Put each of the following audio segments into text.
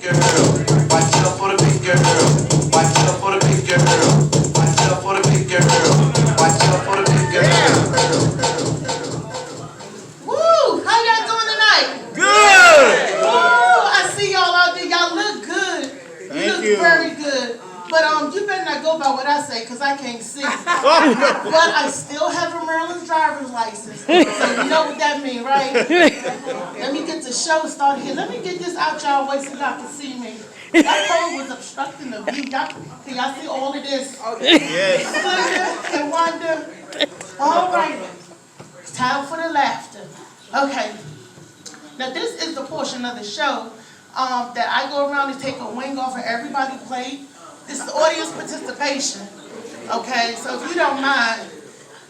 girl. Watch out for the big girl. Watch out for the big girl. Watch out for the big girl. Watch out for the big girl. Woo! How y'all doing tonight? Good. Woo! I see y'all out there. Y'all look good. You look very good. But you better not go by what I say, because I can't see. But I still have a Maryland driver's license. So you know what that means, right? Let me get the show started here. Let me get this out y'all way so y'all can see me. That pole was obstructing the view. Can y'all see all of this? Yes. Slender and Wonder. All right. It's time for the laughter. Okay. Now this is the portion of the show that I go around and take a wing off of everybody's plate. This is audience participation. Okay, so if you don't mind,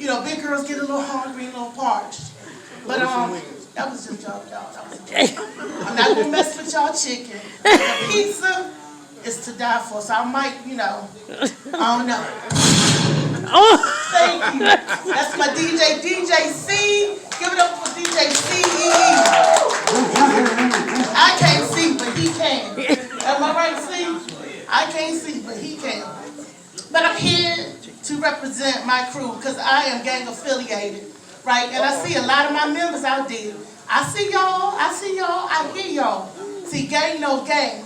you know, big girls get a little hungry, a little parched. But that was just y'all. That was a joke. I'm not gonna mess with y'all chicken. The pizza is to die for, so I might, you know, I don't know. Thank you. That's my DJ, DJ C. Give it up for DJ C. I can't see, but he can. Am I right, C? I can't see, but he can. But I'm here to represent my crew because I am gang affiliated, right? And I see a lot of my members out there. I see y'all, I hear y'all. See, gang no gang.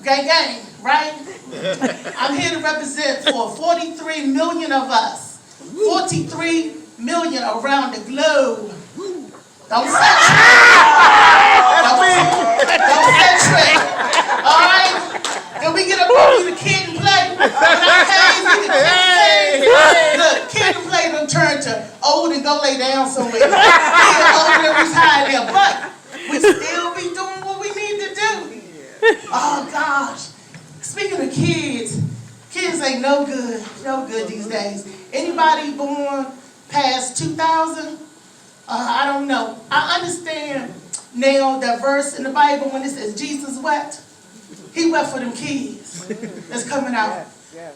Gang, right? I'm here to represent for 43 million of us. 43 million around the globe. Don't set trick. All right? Then we get up on you, the kid and play. Look, kid and play don't turn to old and go lay down somewhere. Old and retire there. But we still be doing what we need to do. Oh gosh. Speaking of kids ain't no good these days. Anybody born past 2000? I don't know. I understand now that verse in the Bible when it says Jesus wept. He wept for them kids that's coming out.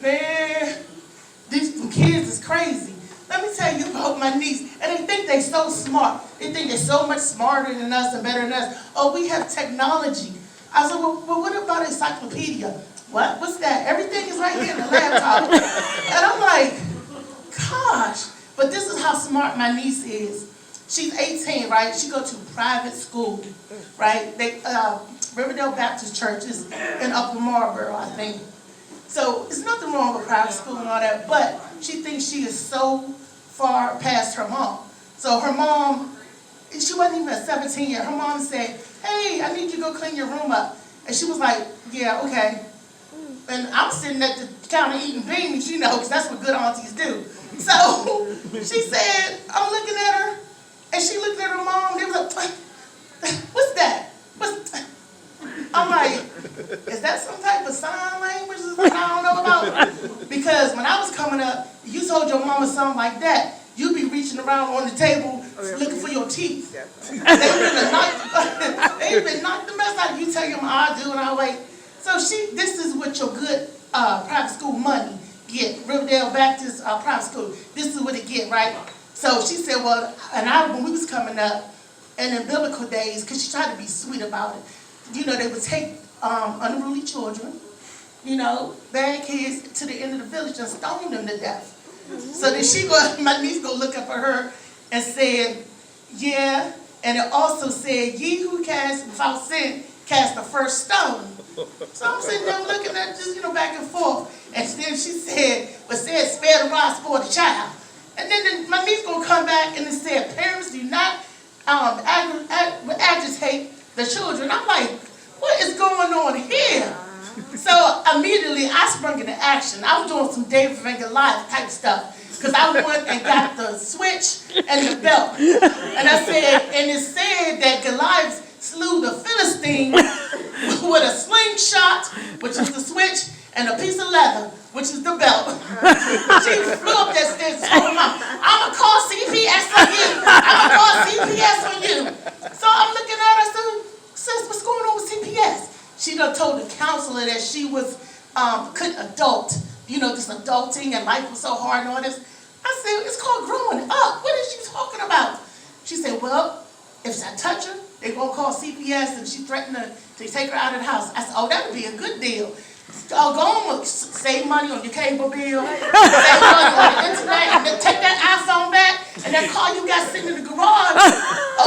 Man, these kids is crazy. Let me tell you about my niece. And they think they're so smart. They think they're so much smarter than us and better than us. Oh, we have technology. I said, well what about encyclopedia? What? What's that? Everything is right here in the laptop. And I'm like, gosh. But this is how smart my niece is. She's 18, right? She go to private school, right? Riverdale Baptist Church is in Upper Marlboro, I think. So there's nothing wrong with private school and all that, but she thinks she is so far past her mom. So her mom, she wasn't even 17 yet. Her mom said, hey, I need you to go clean your room up. And she was like, yeah, okay. And I'm sitting at the counter eating beans, you know, because that's what good aunties do. So she said, I'm looking at her, and she looked at her mom, they was like, what's that? I'm like, is that some type of sign language that I don't know about? Because when I was coming up, you told your mama something like that, you'd be reaching around on the table looking for your teeth. They've been knocked the mess out of you. Tell your mom, I do, and I wait. So this is what your good private school money get. Riverdale Baptist private school. This is what it get, right? So she said, well, when we was coming up, and in biblical days, because she tried to be sweet about it, you know, they would take unruly children, you know, bad kids to the end of the village and stone them to death. So then my niece go look up at her and said, yeah, and it also said, ye who cast without sin, cast the first stone. So I'm sitting there looking at just, you know, back and forth. And then she said, spare the rod, spoil the child. And then my niece gonna come back and it said, parents do not agitate the children. I'm like, what is going on here? So immediately I sprung into action. I was doing some David and Goliath type stuff because I went and got the switch and the belt. And I said, and it said that Goliath slew the Philistine with a slingshot, which is the switch, and a piece of leather, which is the belt. She flew up that stairs and told her mom, I'm going to call CPS on you. I'm going to call CPS on you. So I'm looking at her, I said, sis, what's going on with CPS? She done told the counselor that she was couldn't adult. You know, this adulting and life was so hard and all this. I said, it's called growing up. What is she talking about? She said, well, if I touch her, They gonna call CPS and she threatened to take her out of the house. I said, oh, that would be a good deal. Go on, save money on your cable bill, save money on the internet, and then take that iPhone back, and that car you got sitting in the garage,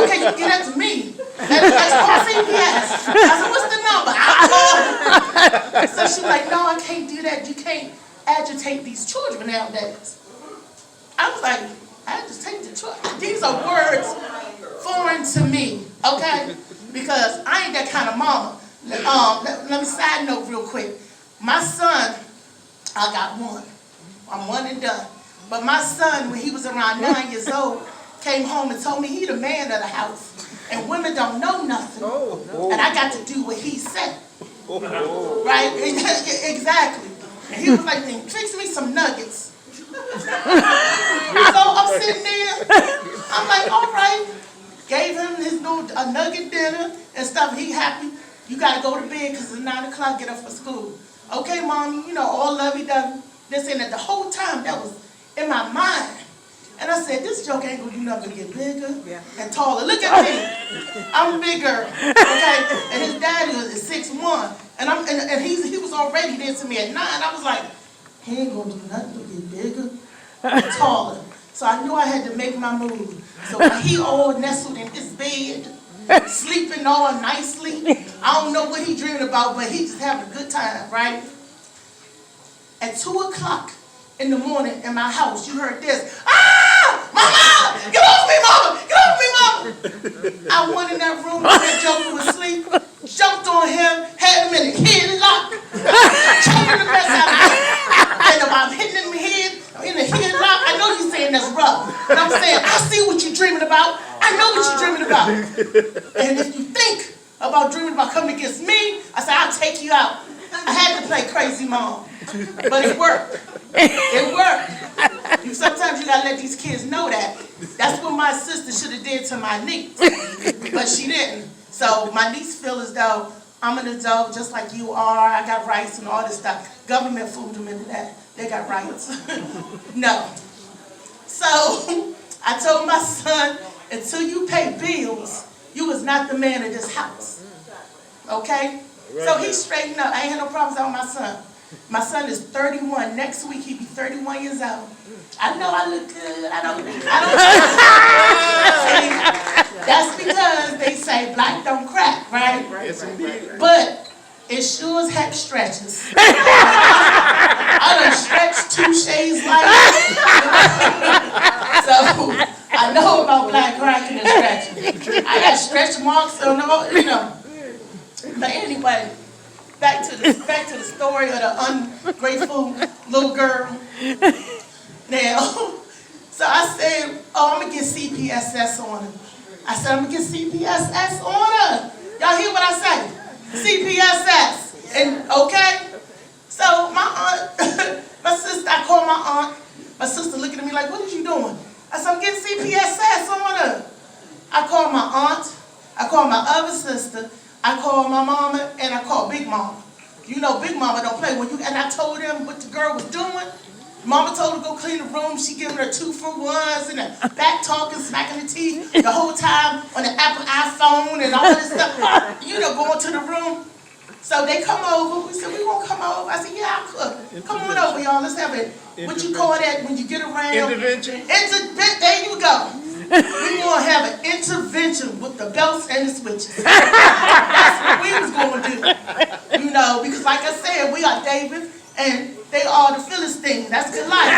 okay, you can get that to me. Let's call CPS. I said, what's the number? I'll call. So she was like, no, I can't do that. You can't agitate these children nowadays. I was like, agitate the children? These are words foreign to me, okay? Because I ain't that kind of mama. Let me side note real quick. My son, I got one. I'm one and done. But my son, when he was around 9 years old, came home and told me he the man of the house. And women don't know nothing. And I got to do what he said. Right? Exactly. And he was like, fix me some nuggets. So I'm sitting there. I'm like, all right. Gave him his little nugget dinner and stuff. He happy. You got to go to bed because it's 9 o'clock, get up for school. Okay, Mommy, all lovey-dovey. This and that. The whole time that was in my mind. And I said, this joke ain't going to do nothing but get bigger and taller. Look at me. I'm bigger. Okay? And his daddy was 6'1". And he was already there to me at 9. I was like, he ain't going to do nothing but get bigger and taller. So I knew I had to make my move. So when he all nestled in his bed, sleeping all nicely. I don't know what he dreamed about, but he just having a good time, right? At 2 o'clock in the morning in my house, you heard this. Ah! Mama! Get off me, Mama! Get off me, Mama! I went in that room when that joker was asleep, jumped on him, had him in the headlock, choking the mess out of him. And if I'm hitting him in the head, in the headlock, I know you're saying that's rough. But I'm saying, I see what you're dreaming about. I know what you're dreaming about. And if you think about dreaming about coming against me, I said, I'll take you out. I had to play crazy mom. But it worked. It worked. Sometimes you gotta let these kids know that. That's what my sister should have did to my niece. But she didn't. So my niece feel as though I'm an adult just like you are. I got rights and all this stuff. Government fooled them into that. They got rights. No. So I told my son, until you pay bills, you was not the man of this house. Okay? So he straightened up. I ain't had no problems out with my son. My son is 31. Next week he'll be 31 years old. I know I look good. I don't. That's because they say black don't crack, right? Yes, indeed. But it sure as heck stretches. I done stretched 2 shades lighter. So I know about black cracking and stretching. I got stretch marks on all, But anyway, back to the story of the ungrateful little girl. Now, so I said, I'm going to get CPSS on her. I said, I'm going to get CPSS on her. Y'all hear what I say? CPSS. And, okay? So my aunt, my sister, I called my aunt. My sister looking at me like, what is you doing? I said, I'm getting CPSS on her. I called my aunt. I called my other sister. I called my mama, and I called Big Mama. You know Big Mama don't play with you. And I told them what the girl was doing. Mama told her to go clean the room. She giving her 2-for-1s and a back talking, smacking the teeth the whole time on the Apple iPhone and all this stuff. Going to the room. So they come over. We said, we won't come over. I said, yeah, I'll cook. Come on over, y'all. Let's have it. What you call that when you get around? Intervention. There you go. We're going to have an intervention with the belts and the switches. That's what we was going to do. Because like I said, we are David, and they are the Philistines. That's good life.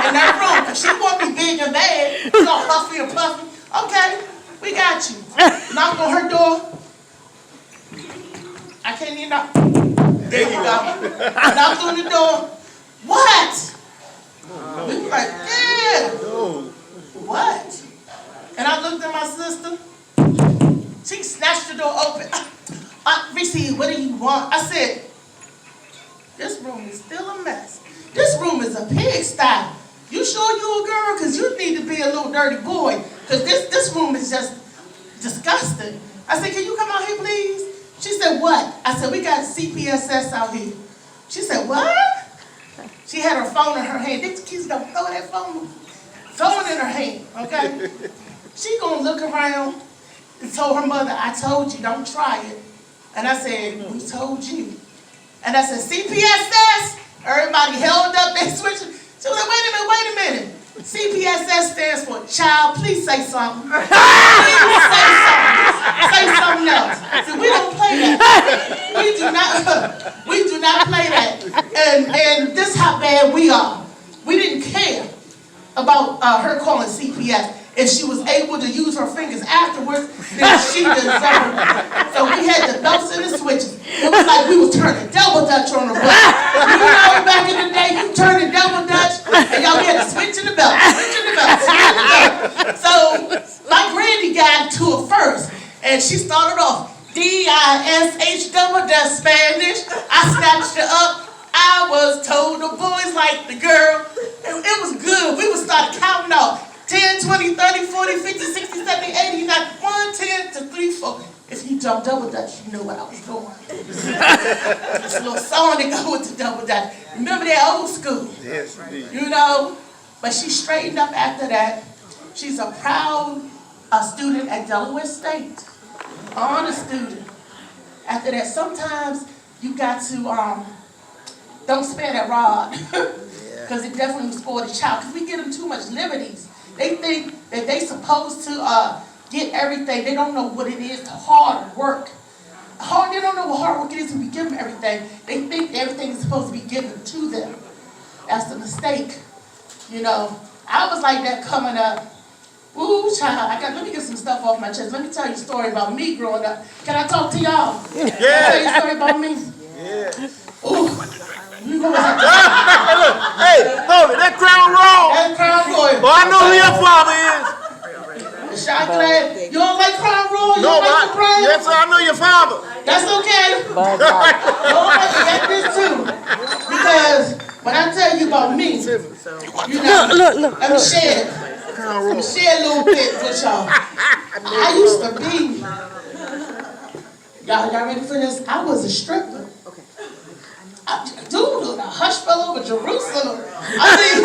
In that room. Because she won't be big and bad. She's all puffy and puffy. Okay, we got you. Knock on her door. I can't even knock. There you go. Knocked on the door. What? We were like, yeah. What? And I looked at my sister. She snatched the door open. Reese, what do you want? I said, this room is still a mess. This room is a pigsty. You sure you a girl? Because you need to be a little dirty boy. Because this room is just disgusting. I said, can you come out here, please? She said, what? I said, we got CPSS out here. She said, what? She had her phone in her hand. These kids don't throw that phone in her hand, okay? She gonna look around and told her mother, I told you, don't try it. And I said, we told you. And I said, CPSS? Everybody held up their switches. She was like, wait a minute. CPSS stands for Child, please say something. Please say something. Say something else. See, we don't play that. We do not play that. And this is how bad we are. We didn't care about her calling CPS. If she was able to use her fingers afterwards, then she deserved it. So we had the belts and the switches. It was like we was turning double dutch on the bus. You know, back in the day, you turned the double dutch, and y'all had to switch in the belt, switch in the belt, switch in the belt. So my granny got to it first, and she started off DISH double dutch Spanish. I snatched her up. I was told the boys liked the girl. It was good. We would start counting off. 10, 20, 30, 40, 50, 60, 70, 80, 90, 1, 10 to 3, 4. If you jump double dutch, you know what I was doing. There's a little song that go with the double dutch. Remember that old school? Yes, indeed. You know? But she straightened up after that. She's a proud student at Delaware State. Honor student. After that, sometimes you got to, don't spare that rod. Because it definitely will spoil the child. Because we give them too much liberties. They think that they supposed to get everything. They don't know what it is to hard work. They don't know what hard work is when we give them everything. They think everything is supposed to be given to them. That's a mistake. You know, I was like that coming up. Ooh, child, let me get some stuff off my chest. Let me tell you a story about me growing up. Can I talk to y'all? Yeah. Can I tell you a story about me? Yeah. Ooh. You know what Hey, hold it, that crown roll. That's Crown Royal. Oh, I know who your father is. The chocolate. You don't like Crown Royal? You No, don't like the crown? yes, sir, I know your father. That's okay. You don't like to get this too. Because when I tell you about me, you know, let me share. Let me share a little bit with y'all. I used to be, y'all ready for this? I was a stripper. Dude, the hush fell over Jerusalem. I mean,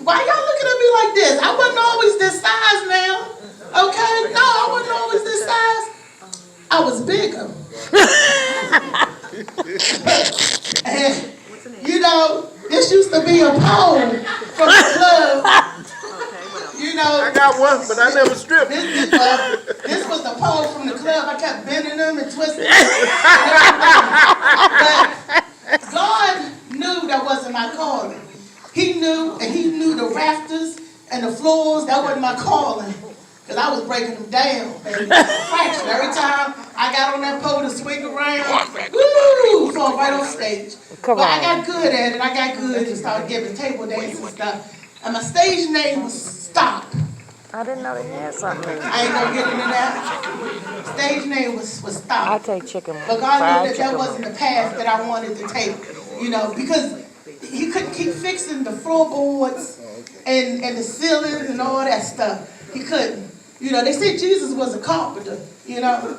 why y'all looking at me like this? I wasn't always this size now. Okay? No, I wasn't always this size. I was bigger. And, you know, this used to be a pole from the club. You know, I got one, but I never stripped. This was the pole from the club. I kept bending them and twisting them. But God knew that wasn't my calling. He knew, and he knew the rafters and the floors, that wasn't my calling. Because I was breaking them down. And fraction. Every time I got on that pole to swing around, woo, fall right on stage. But I got good at it. I got good and started giving table dance and stuff. And my stage name was Stop. I didn't know they had something. I ain't gonna get into that. Stage name was Stop. I take chicken. But God knew that wasn't the path that I wanted to take, you know, because he couldn't keep fixing the floorboards and the ceilings and all that stuff. He couldn't. You know, they said Jesus was a carpenter, you know.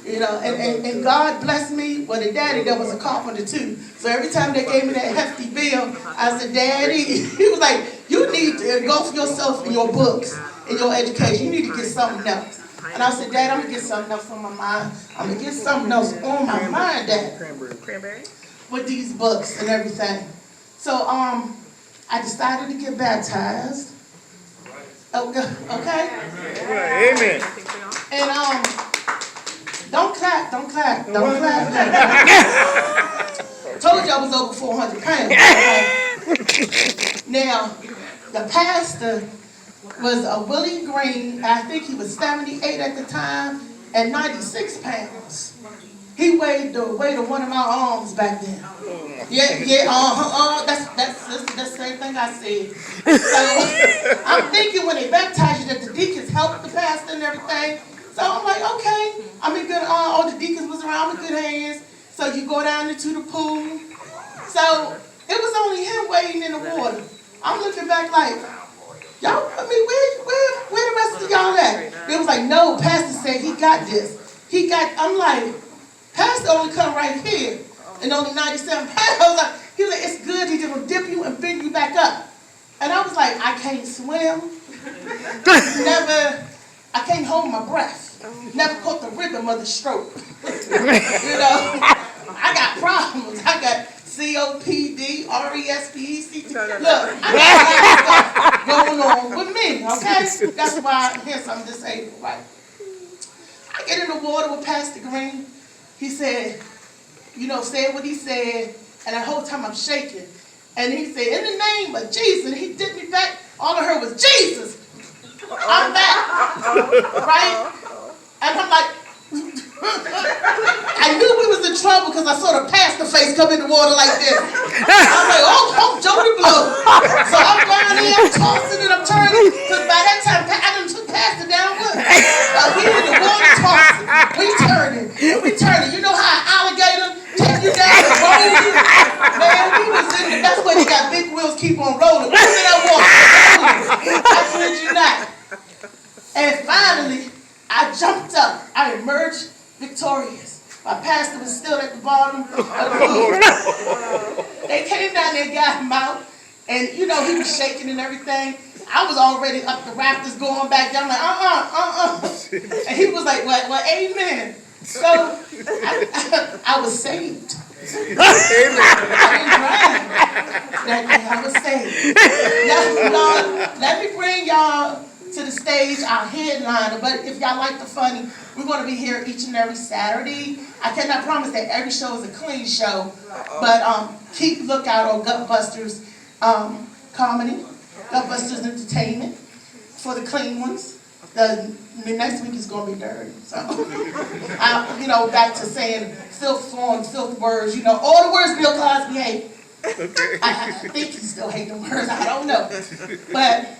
And God blessed me with a daddy that was a carpenter too. So every time they gave me that hefty bill, I said, Daddy, he was like, you need to go for yourself in your books, in your education. You need to get something else. And I said, Dad, I'm going to get something else on my mind. I'm going to get something else on my mind, Dad. Cranberry? With these books and everything. So I decided to get baptized. Okay? Amen. And don't clap. Told you I was over 400 pounds. Okay? Now, the pastor was a Willie Green. I think he was 78 at the time and 96 pounds. He weighed the weight of one of my arms back then. That's the same thing I said. So I'm thinking when they baptize you that the deacons help the pastor and everything. So I'm like, okay, I'm in good, all the deacons was around in good hands. So you go down into the pool. So it was only him wading in the water. I'm looking back like, y'all, I mean, where the rest of y'all at? They was like, no, pastor said he got this. I'm like, pastor only come right here and only 97 pounds. He was like, it's good, he just will dip you and bring you back up. And I was like, I can't swim. I can't hold my breath. Never caught the rhythm of the stroke. You know, I got problems. I got COPD, RESPECT. Look, I got stuff going on with me, okay? That's why I guess I'm disabled, right? I get in the water with Pastor Green. He said, you know, said what he said, and the whole time I'm shaking. And he said, in the name of Jesus, and he dipped me back. All I heard was, Jesus, I'm back, right? And I'm like, I knew we was in trouble because I saw the pastor face come in the water like this. I'm like, oh, Jody Blue. So I'm going in, I'm tossing and I'm turning, because by that time, I done took Pastor down with me. We in the water tossing, we turning. You know how an alligator take you down and roll you? Man, we was in the, that's why they got big wheels keep on rolling. We was in that water, I kid you not. And finally, I jumped up. I emerged victorious. My pastor was still at the bottom of the pool. They came down there, got him out, and you know, he was shaking and everything. I was already up the rafters going back down, like, And he was like, well, amen. So, I was saved. Amen. I was saved. Y'all, let me bring y'all to the stage, our headliner. But if y'all like the funny, we're going to be here each and every Saturday. I cannot promise that every show is a clean show, but keep lookout on Gutbusters comedy, Gutbusters entertainment for the clean ones. The next week is going to be dirty. So, you know, back to saying filth songs, filth words. You know, all the words Bill Cosby hate. I think he still hates them words. I don't know, but.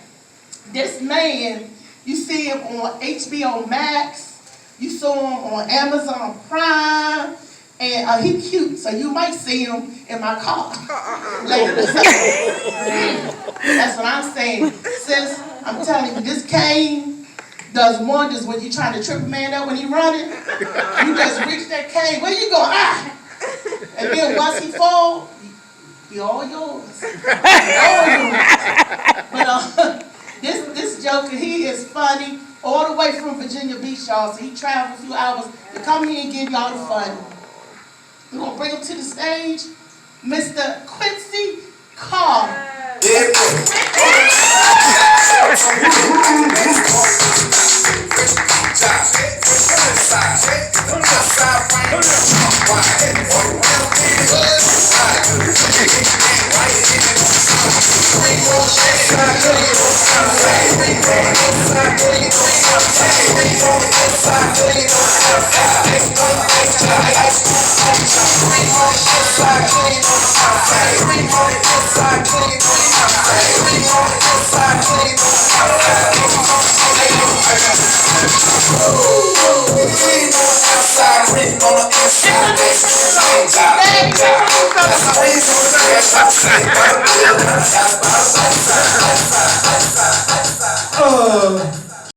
This man, you see him on HBO Max, you saw him on Amazon Prime, and he cute, so you might see him in my car later. That's what I'm saying. Sis, I'm telling you, this cane does wonders when you're trying to trip a man up when he's running. You just reach that cane, where you going? Ah! And then once he falls, he all yours. All yours. But, this joker, he is funny, all the way from Virginia Beach, y'all. So he traveled a few hours to come here and give y'all the fun. We're going to bring him to the stage, Mr. Quincy Carr.